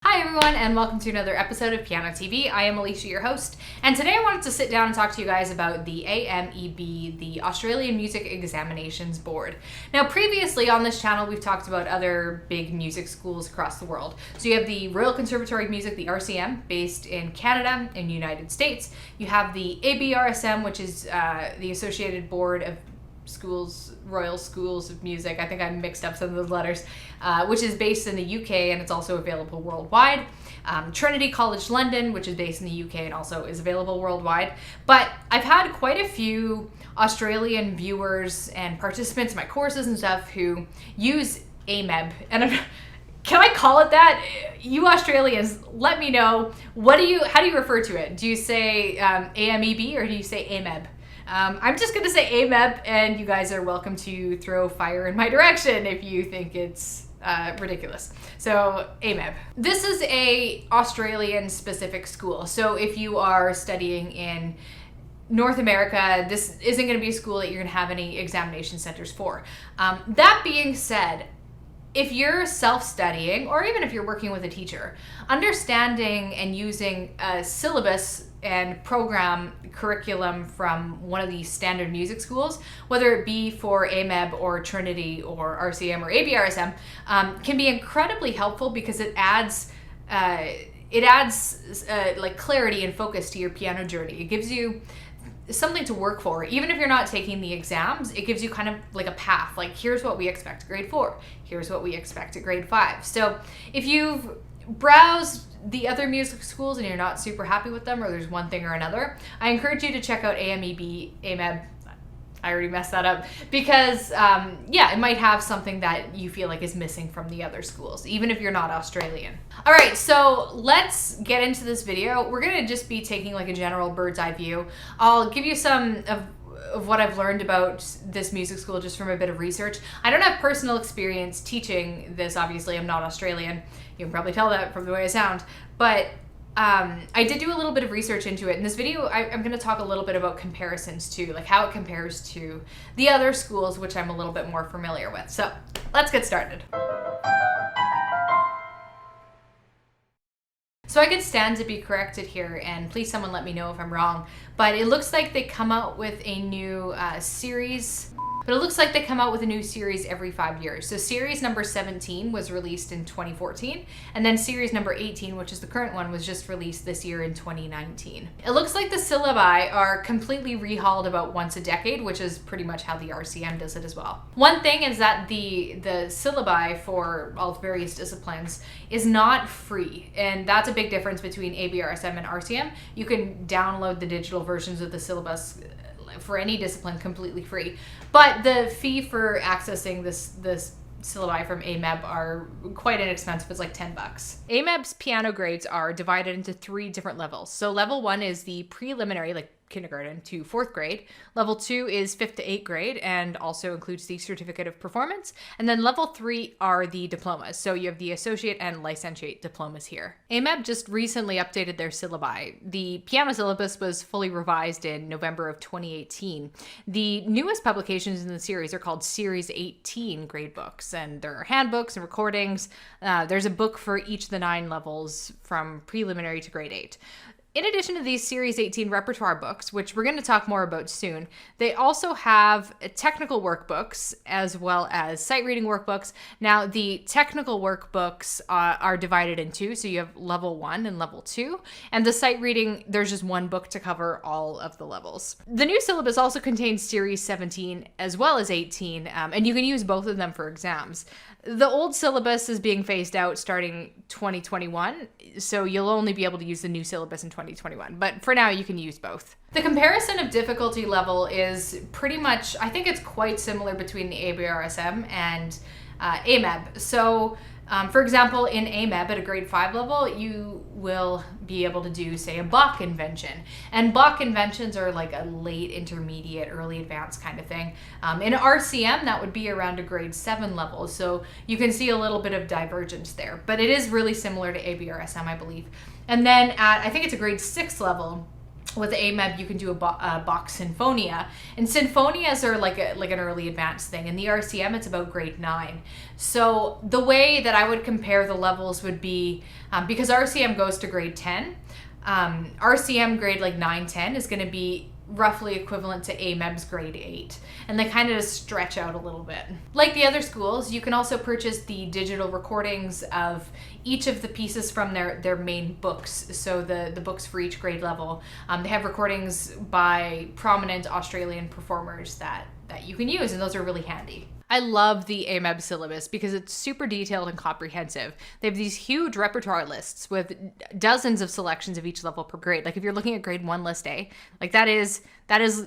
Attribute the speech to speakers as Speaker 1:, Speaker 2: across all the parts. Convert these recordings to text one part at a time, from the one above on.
Speaker 1: Hi everyone, and welcome to another episode of pianoTV. I am Allysia, your host, and today I wanted to sit down and talk to you guys about the AMEB, the Australian Music Examinations Board. Now, previously on this channel, we've talked about other big music schools across the world. So you have the Royal Conservatory of Music, the RCM, based in Canada and United States. You have the ABRSM, which is the Associated Board of Royal Schools of Music. I think I mixed up some of those letters, which is based in the UK and it's also available worldwide. Trinity College London, which is based in the UK and also is available worldwide. But I've had quite a few Australian viewers and participants in my courses and stuff who use AMEB, and can I call it that? You Australians, let me know. How do you refer to it? Do you say AMEB or do you say AMEB? I'm just going to say AMEB, and you guys are welcome to throw fire in my direction if you think it's ridiculous. So AMEB. This is a Australian specific school. So if you are studying in North America, this isn't going to be a school that you're going to have any examination centers for. That being said, if you're self-studying, or even if you're working with a teacher, understanding and using a syllabus and program curriculum from one of these standard music schools, whether it be for AMEB or Trinity or RCM or ABRSM, can be incredibly helpful because it adds like clarity and focus to your piano journey. It gives you something to work for. Even if you're not taking the exams, it gives you kind of like a path. Like, here's what we expect at grade 4. Here's what we expect at grade 5. So if you've browsed the other music schools and you're not super happy with them, or there's one thing or another, I encourage you to check out AMEB. I already messed that up because it might have something that you feel like is missing from the other schools, even if you're not Australian. All right, so let's get into this video. We're gonna just be taking like a general bird's eye view. I'll give you some of what I've learned about this music school just from a bit of research. I don't have personal experience teaching this, obviously. I'm not Australian. You can probably tell that from the way I sound, but I did do a little bit of research into it. In this video, I'm going to talk a little bit about comparisons too, like how it compares to the other schools, which I'm a little bit more familiar with. So let's get started. So I could stand to be corrected here, and please someone let me know if I'm wrong, but it looks like they come out with a new series. But it looks like they come out with a new series every 5 years. So series number 17 was released in 2014, and then series number 18, which is the current one, was just released this year in 2019. It looks like the syllabi are completely rehauled about once a decade, which is pretty much how the RCM does it as well. One thing is that the syllabi for all various disciplines is not free, and that's a big difference between ABRSM and RCM. You can download the digital versions of the syllabus for any discipline completely free, but the fee for accessing this syllabi from AMEB are quite inexpensive. It's like $10. AMEB's piano grades are divided into 3 different levels. So level 1 is the preliminary, like kindergarten to 4th grade. Level 2 is 5th to 8th grade and also includes the certificate of performance. And then level 3 are the diplomas. So you have the associate and licentiate diplomas here. AMEB just recently updated their syllabi. The piano syllabus was fully revised in November of 2018. The newest publications in the series are called Series 18 gradebooks, and there are handbooks and recordings. There's a book for each of the 9 levels from preliminary to grade 8. In addition to these Series 18 repertoire books, which we're going to talk more about soon, they also have technical workbooks as well as sight reading workbooks. Now, the technical workbooks are divided in 2, so you have level 1 and level 2, and the sight reading, there's just one book to cover all of the levels. The new syllabus also contains Series 17 as well as 18, and you can use both of them for exams. The old syllabus is being phased out starting 2021, so you'll only be able to use the new syllabus in 2021, but for now you can use both. The comparison of difficulty level is pretty much, I think it's quite similar between the ABRSM and AMEB. So for example, in AMEB at a grade 5 level, you will be able to do, say, a Bach invention. And Bach inventions are like a late intermediate, early advanced kind of thing. In RCM, that would be around a grade 7 level. So you can see a little bit of divergence there, but it is really similar to ABRSM, I believe. And then at, I think it's a grade 6 level, with the AMEB, you can do a Bach Sinfonia, and Sinfonias are like an early advanced thing. In the RCM, it's about grade 9. So the way that I would compare the levels would be, because RCM goes to grade 10, RCM grade like 9, 10 is going to be roughly equivalent to AMEB's grade 8, and they kind of just stretch out a little bit. Like the other schools, you can also purchase the digital recordings of each of the pieces from their main books, so the books for each grade level. They have recordings by prominent Australian performers that you can use, and those are really handy. I love the AMEB syllabus because it's super detailed and comprehensive. They have these huge repertoire lists with dozens of selections of each level per grade. Like if you're looking at grade 1 list A, like that is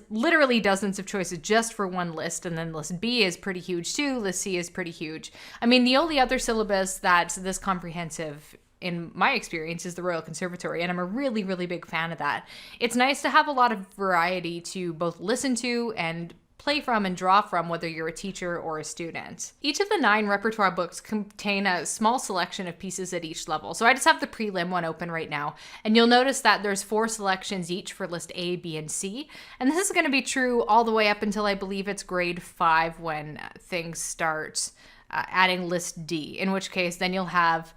Speaker 1: literally dozens of choices just for one list. And then list B is pretty huge too. List C is pretty huge. I mean, the only other syllabus that's this comprehensive in my experience is the Royal Conservatory, and I'm a really, really big fan of that. It's nice to have a lot of variety to both listen to and play from and draw from, whether you're a teacher or a student. Each of the 9 repertoire books contain a small selection of pieces at each level. So I just have the prelim one open right now, and you'll notice that there's 4 selections each for list A, B, and C. And this is going to be true all the way up until I believe it's grade 5 when things start adding list D, in which case then you'll have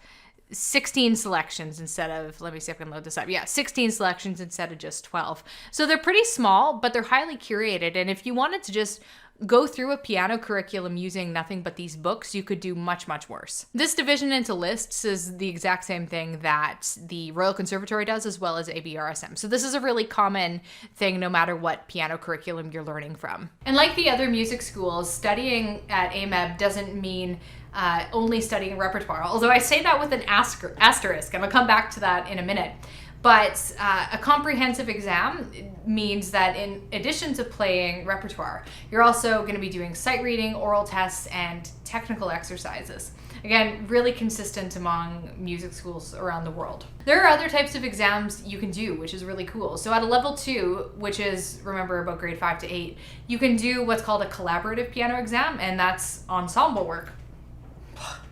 Speaker 1: 16 selections instead of, let me see if I can load this up. Yeah, 16 selections instead of just 12. So they're pretty small, but they're highly curated. And if you wanted to just go through a piano curriculum using nothing but these books, you could do much, much worse. This division into lists is the exact same thing that the Royal Conservatory does, as well as ABRSM. So this is a really common thing no matter what piano curriculum you're learning from. And like the other music schools, studying at AMEB doesn't mean only studying repertoire, although I say that with an asterisk. I'm gonna come back to that in a minute. But a comprehensive exam means that in addition to playing repertoire, you're also going to be doing sight reading, oral tests, and technical exercises. Again, really consistent among music schools around the world. There are other types of exams you can do, which is really cool. So at a level 2, which is, remember, about grade 5 to 8, you can do what's called a collaborative piano exam, and that's ensemble work.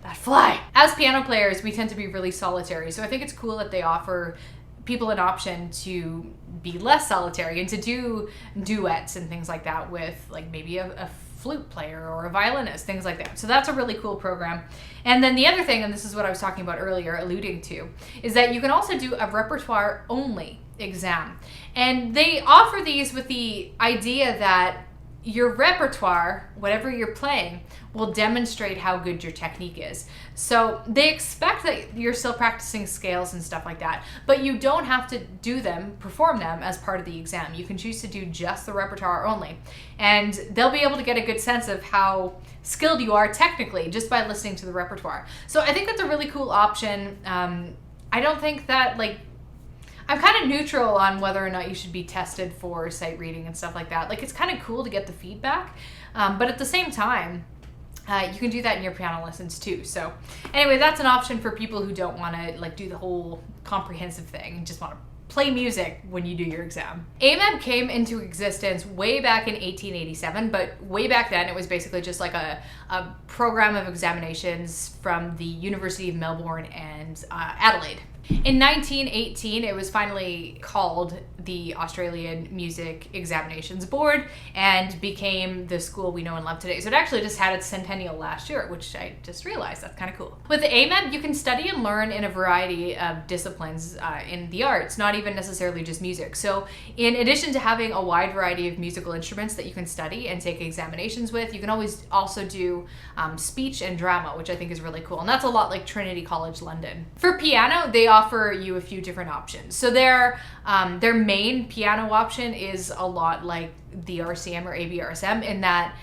Speaker 1: That fly! As piano players, we tend to be really solitary, so I think it's cool that they offer people an option to be less solitary and to do duets and things like that with like maybe a flute player or a violinist, things like that. So that's a really cool program. And then the other thing, and this is what I was talking about earlier, alluding to, is that you can also do a repertoire only exam. And they offer these with the idea that your repertoire, whatever you're playing, will demonstrate how good your technique is. So they expect that you're still practicing scales and stuff like that, but you don't have to perform them as part of the exam. You can choose to do just the repertoire only. And they'll be able to get a good sense of how skilled you are technically just by listening to the repertoire. So I think that's a really cool option. I don't think that, like, I'm kind of neutral on whether or not you should be tested for sight reading and stuff like that. Like, it's kind of cool to get the feedback, but at the same time, you can do that in your piano lessons too. So anyway, that's an option for people who don't want to like do the whole comprehensive thing and just want to play music when you do your exam. AMEB came into existence way back in 1887, but way back then it was basically just like a program of examinations from the University of Melbourne and Adelaide. In 1918, it was finally called the Australian Music Examinations Board and became the school we know and love today. So it actually just had its centennial last year, which I just realized that's kind of cool. With the AMEB, you can study and learn in a variety of disciplines in the arts, not even necessarily just music. So in addition to having a wide variety of musical instruments that you can study and take examinations with, you can always also do speech and drama, which I think is really cool. And that's a lot like Trinity College London. For piano, they offer you a few different options. So their main piano option is a lot like the RCM or ABRSM in that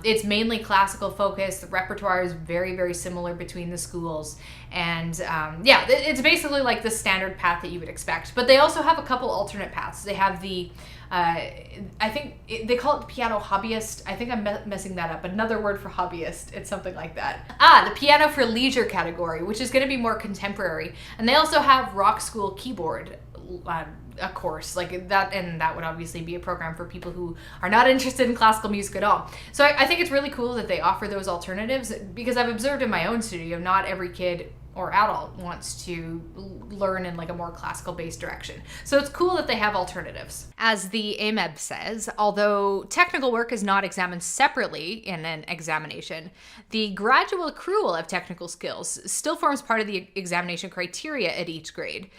Speaker 1: it's mainly classical focused. The repertoire is very, very similar between the schools. And yeah, it's basically like the standard path that you would expect. But they also have a couple alternate paths. They have the, I think they call it piano hobbyist. I think I'm messing that up. Another word for hobbyist. It's something like that. The piano for leisure category, which is going to be more contemporary. And they also have rock school keyboard, a course like that, and that would obviously be a program for people who are not interested in classical music at all. So I think it's really cool that they offer those alternatives, because I've observed in my own studio, not every kid or adult wants to learn in like a more classical based direction. So it's cool that they have alternatives. As the AMEB says, although technical work is not examined separately in an examination, the gradual accrual of technical skills still forms part of the examination criteria at each grade.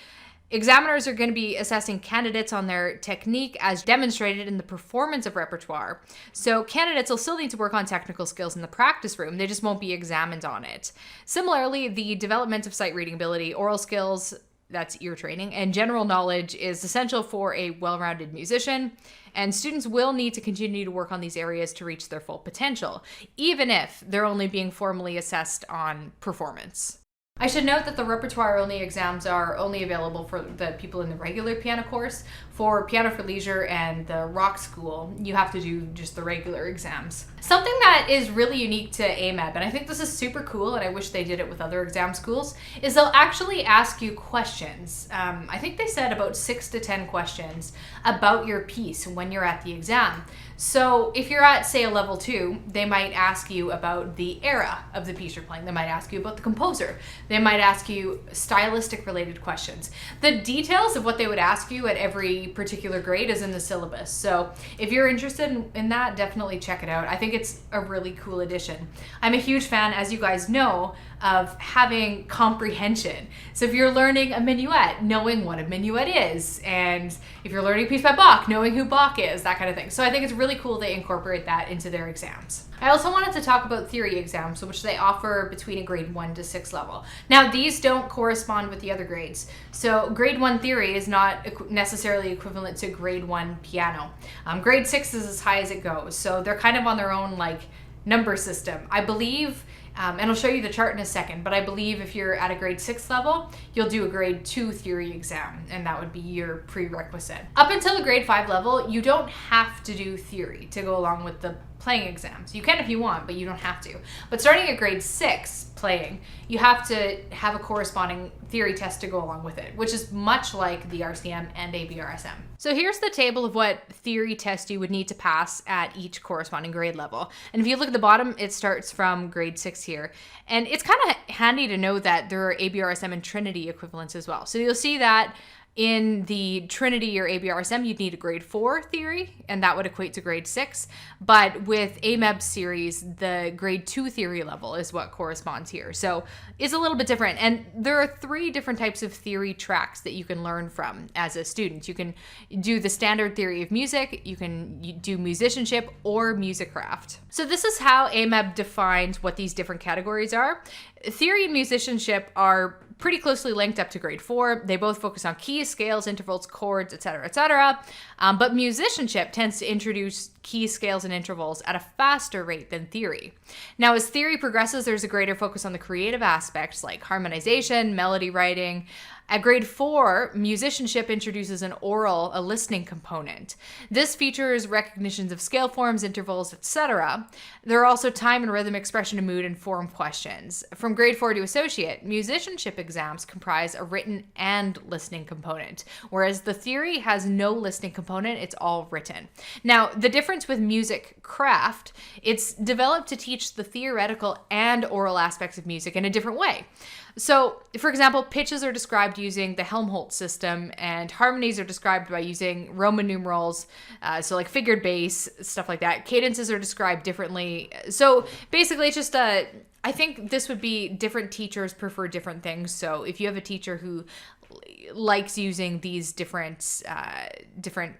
Speaker 1: Examiners are going to be assessing candidates on their technique as demonstrated in the performance of repertoire. So candidates will still need to work on technical skills in the practice room. They just won't be examined on it. Similarly, the development of sight reading ability, oral skills, that's ear training, and general knowledge is essential for a well-rounded musician. And students will need to continue to work on these areas to reach their full potential, even if they're only being formally assessed on performance. I should note that the repertoire-only exams are only available for the people in the regular piano course. For Piano for Leisure and the Rock School, you have to do just the regular exams. Something that is really unique to AMEB, and I think this is super cool, and I wish they did it with other exam schools, is they'll actually ask you questions. I think they said about 6 to 10 questions about your piece when you're at the exam. So if you're at, say, a level 2, they might ask you about the era of the piece you're playing. They might ask you about the composer. They might ask you stylistic related questions. The details of what they would ask you at every particular grade is in the syllabus. So if you're interested in that, definitely check it out. I think it's a really cool addition. I'm a huge fan, as you guys know, of having comprehension. So if you're learning a minuet, knowing what a minuet is, and if you're learning a piece by Bach, knowing who Bach is, that kind of thing. So I think it's really cool they incorporate that into their exams. I also wanted to talk about theory exams, which they offer between a grade 1 to 6 level. Now, these don't correspond with the other grades. So grade 1 theory is not necessarily equivalent to grade 1 piano. Grade 6 is as high as it goes. So they're kind of on their own like number system. I believe, and I'll show you the chart in a second, but I believe if you're at a grade 6 level, you'll do a grade 2 theory exam, and that would be your prerequisite. Up until the grade 5 level, you don't have to do theory to go along with the playing exams. You can if you want, but you don't have to. But starting at grade 6 playing, you have to have a corresponding theory test to go along with it, which is much like the RCM and ABRSM. So here's the table of what theory test you would need to pass at each corresponding grade level. And if you look at the bottom, it starts from grade 6 here. And it's kind of handy to know that there are ABRSM and Trinity equivalents as well. So you'll see that in the Trinity or ABRSM, you'd need a grade 4 theory, and that would equate to grade 6. But with AMEB series, the grade 2 theory level is what corresponds here. So it's a little bit different. And there are 3 different types of theory tracks that you can learn from as a student. You can do the standard theory of music, you can do musicianship, or musicraft. So this is how AMEB defines what these different categories are. Theory and musicianship are pretty closely linked up to grade 4. They both focus on keys, scales, intervals, chords, etc., etc. But musicianship tends to introduce keys, scales, and intervals at a faster rate than theory. Now, as theory progresses, there's a greater focus on the creative aspects like harmonization, melody writing. At grade 4, musicianship introduces a listening component. This features recognitions of scale forms, intervals, etc. There are also time and rhythm, expression of mood, and form questions. From grade 4 to associate, musicianship exams comprise a written and listening component, whereas the theory has no listening component, it's all written. Now, the difference with music craft, it's developed to teach the theoretical and oral aspects of music in a different way. So, for example, pitches are described using the Helmholtz system, and harmonies are described by using Roman numerals, so like figured bass, stuff like that. Cadences are described differently. So basically, it's just I think this would be different teachers prefer different things. So if you have a teacher who likes using these different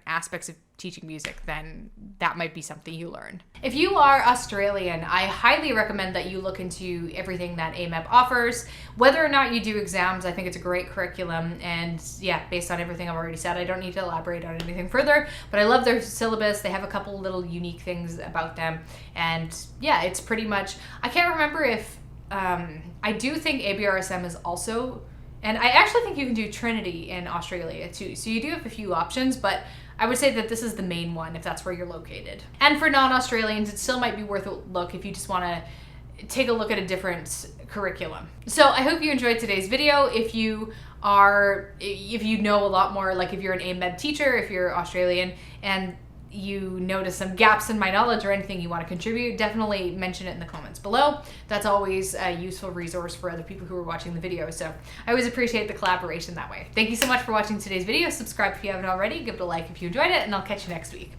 Speaker 1: aspects of teaching music, then that might be something you learn. If you are Australian, I highly recommend that you look into everything that AMEB offers. Whether or not you do exams, I think it's a great curriculum, and yeah, based on everything I've already said, I don't need to elaborate on anything further, but I love their syllabus. They have a couple little unique things about them, and yeah, it's pretty much, I can't remember if, I do think ABRSM is also, and I actually think you can do Trinity in Australia too, so you do have a few options, but I would say that this is the main one if that's where you're located. And for non-Australians, it still might be worth a look if you just want to take a look at a different curriculum. So I hope you enjoyed today's video. If you know a lot more, like if you're an AMEB teacher, if you're Australian, and you notice some gaps in my knowledge or anything you want to contribute, definitely mention it in the comments below. That's always a useful resource for other people who are watching the video. So I always appreciate the collaboration that way. Thank you so much for watching today's video. Subscribe if you haven't already, give it a like if you enjoyed it, and I'll catch you next week.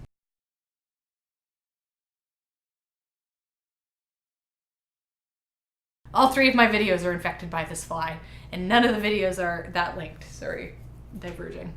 Speaker 1: All 3 of my videos are infected by this fly, and none of the videos are that linked. Sorry, diverging.